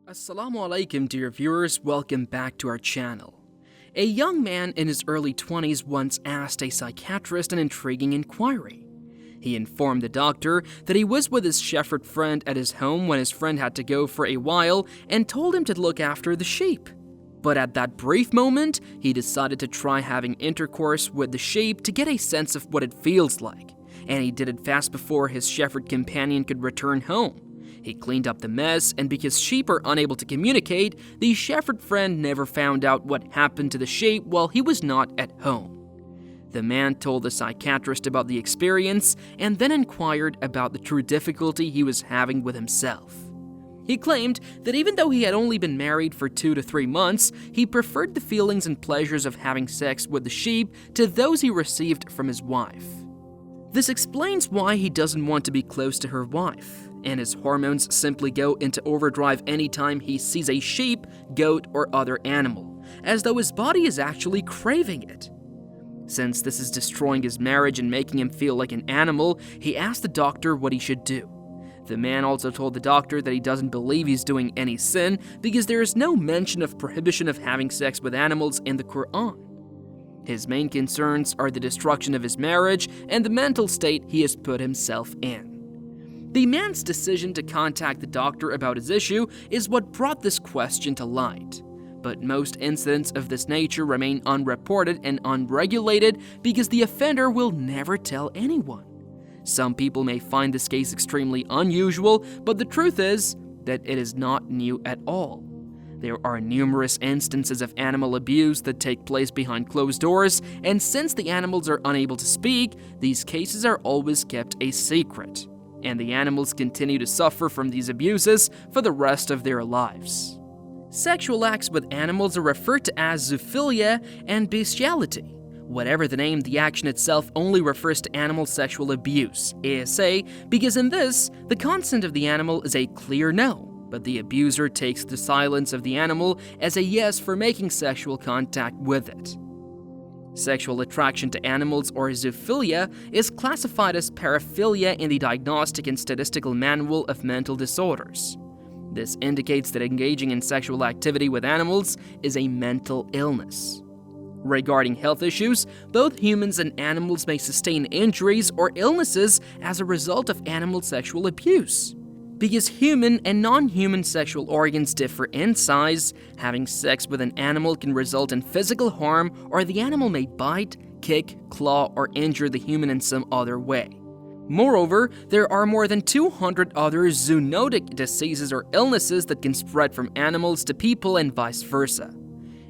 Assalamu alaikum dear viewers, welcome back to our channel. A young man in his early 20s once asked a psychiatrist an intriguing inquiry. He informed the doctor that he was with his shepherd friend at his home when his friend had to go for a while and told him to look after the sheep. But at that brief moment, he decided to try having intercourse with the sheep to get a sense of what it feels like, and he did it fast before his shepherd companion could return home. He cleaned up the mess, and because sheep are unable to communicate, the shepherd friend never found out what happened to the sheep while he was not at home. The man told the psychiatrist about the experience and then inquired about the true difficulty he was having with himself. He claimed that even though he had only been married for 2 to 3 months, he preferred the feelings and pleasures of having sex with the sheep to those he received from his wife. This explains why he doesn't want to be close to her wife, and his hormones simply go into overdrive anytime he sees a sheep, goat, or other animal, as though his body is actually craving it. Since this is destroying his marriage and making him feel like an animal, he asked the doctor what he should do. The man also told the doctor that he doesn't believe he's doing any sin because there is no mention of prohibition of having sex with animals in the Quran. His main concerns are the destruction of his marriage and the mental state he has put himself in. The man's decision to contact the doctor about his issue is what brought this question to light. But most incidents of this nature remain unreported and unregulated because the offender will never tell anyone. Some people may find this case extremely unusual, but the truth is that it is not new at all. There are numerous instances of animal abuse that take place behind closed doors, and since the animals are unable to speak, these cases are always kept a secret, and the animals continue to suffer from these abuses for the rest of their lives. Sexual acts with animals are referred to as zoophilia and bestiality. Whatever the name, the action itself only refers to animal sexual abuse, ASA, because in this, the consent of the animal is a clear no, but the abuser takes the silence of the animal as a yes for making sexual contact with it. Sexual attraction to animals, or zoophilia, is classified as paraphilia in the Diagnostic and Statistical Manual of Mental Disorders. This indicates that engaging in sexual activity with animals is a mental illness. Regarding health issues, both humans and animals may sustain injuries or illnesses as a result of animal sexual abuse. Because human and non-human sexual organs differ in size, having sex with an animal can result in physical harm, or the animal may bite, kick, claw, or injure the human in some other way. Moreover, there are more than 200 other zoonotic diseases or illnesses that can spread from animals to people and vice versa.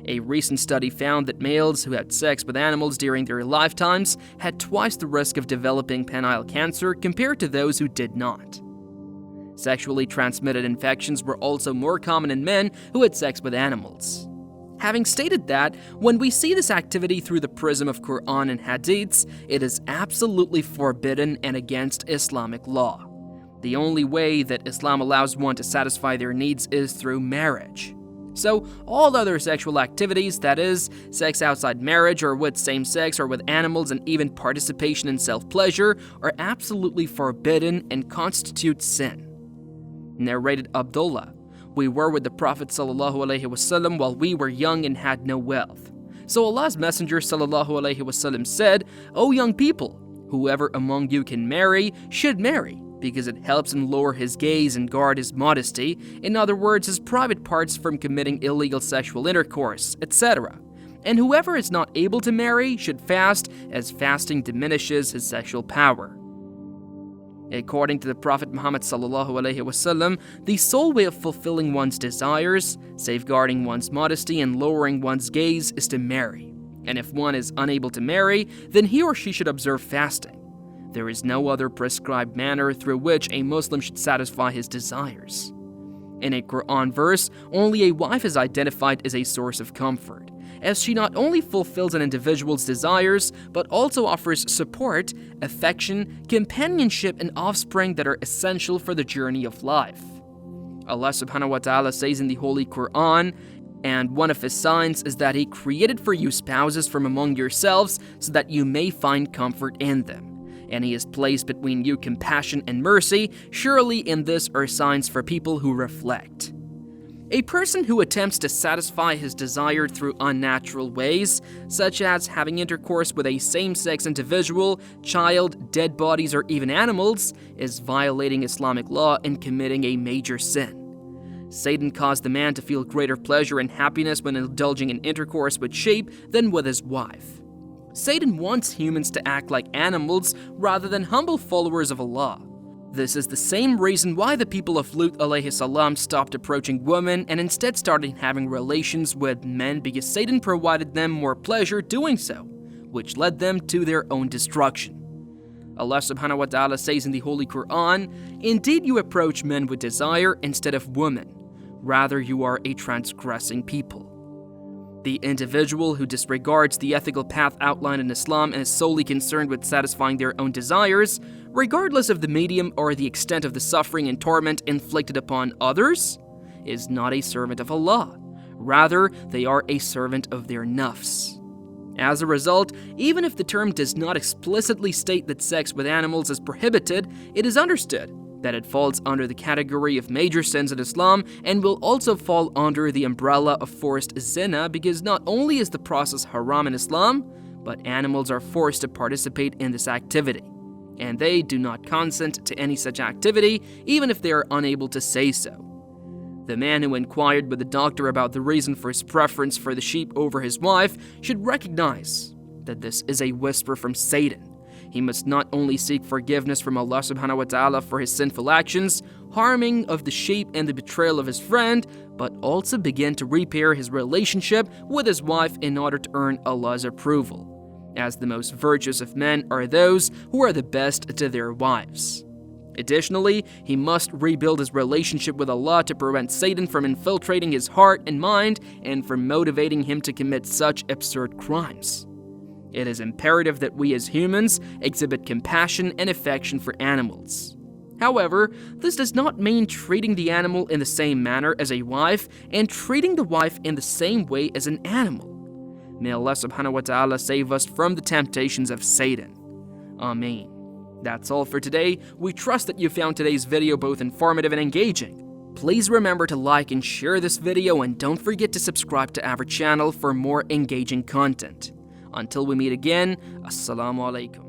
A recent study found that males who had sex with animals during their lifetimes had twice the risk of developing penile cancer compared to those who did not. Sexually transmitted infections were also more common in men who had sex with animals. Having stated that, when we see this activity through the prism of Quran and Hadiths, it is absolutely forbidden and against Islamic law. The only way that Islam allows one to satisfy their needs is through marriage. So, all other sexual activities, that is, sex outside marriage or with same-sex or with animals and even participation in self-pleasure, are absolutely forbidden and constitute sin. Narrated Abdullah, we were with the Prophet ﷺ while we were young and had no wealth. So Allah's Messenger ﷺ said, "O young people, whoever among you can marry should marry, because it helps him lower his gaze and guard his modesty, in other words, his private parts, from committing illegal sexual intercourse, etc. And whoever is not able to marry should fast, as fasting diminishes his sexual power." According to the Prophet Muhammad ﷺ, the sole way of fulfilling one's desires, safeguarding one's modesty, and lowering one's gaze is to marry. And if one is unable to marry, then he or she should observe fasting. There is no other prescribed manner through which a Muslim should satisfy his desires. In a Quran verse, only a wife is identified as a source of comfort, as she not only fulfills an individual's desires, but also offers support, affection, companionship, and offspring that are essential for the journey of life. Allah subhanahu wa ta'ala says in the Holy Quran, "And one of his signs is that he created for you spouses from among yourselves so that you may find comfort in them. And he has placed between you compassion and mercy. Surely in this are signs for people who reflect." A person who attempts to satisfy his desire through unnatural ways, such as having intercourse with a same-sex individual, child, dead bodies, or even animals, is violating Islamic law and committing a major sin. Satan caused the man to feel greater pleasure and happiness when indulging in intercourse with sheep than with his wife. Satan wants humans to act like animals rather than humble followers of Allah. This is the same reason why the people of Lut alayhi salam stopped approaching women and instead started having relations with men, because Satan provided them more pleasure doing so, which led them to their own destruction. Allah subhanahu wa ta'ala says in the Holy Quran, "Indeed you approach men with desire instead of women. Rather you are a transgressing people." The individual who disregards the ethical path outlined in Islam and is solely concerned with satisfying their own desires, regardless of the medium or the extent of the suffering and torment inflicted upon others, is not a servant of Allah. Rather, they are a servant of their nafs. As a result, even if the term does not explicitly state that sex with animals is prohibited, it is understood that it falls under the category of major sins in Islam and will also fall under the umbrella of forced zina, because not only is the process haram in Islam, but animals are forced to participate in this activity, and they do not consent to any such activity, even if they are unable to say so. The man who inquired with the doctor about the reason for his preference for the sheep over his wife should recognize that this is a whisper from Satan. He must not only seek forgiveness from Allah subhanahu wa ta'ala for his sinful actions, harming of the sheep and the betrayal of his friend, but also begin to repair his relationship with his wife in order to earn Allah's approval, as the most virtuous of men are those who are the best to their wives. Additionally, he must rebuild his relationship with Allah to prevent Satan from infiltrating his heart and mind and from motivating him to commit such absurd crimes. It is imperative that we as humans exhibit compassion and affection for animals. However, this does not mean treating the animal in the same manner as a wife and treating the wife in the same way as an animal. May Allah subhanahu wa ta'ala save us from the temptations of Satan. Ameen. That's all for today. We trust that you found today's video both informative and engaging. Please remember to like and share this video, and don't forget to subscribe to our channel for more engaging content. Until we meet again, Assalamu alaikum.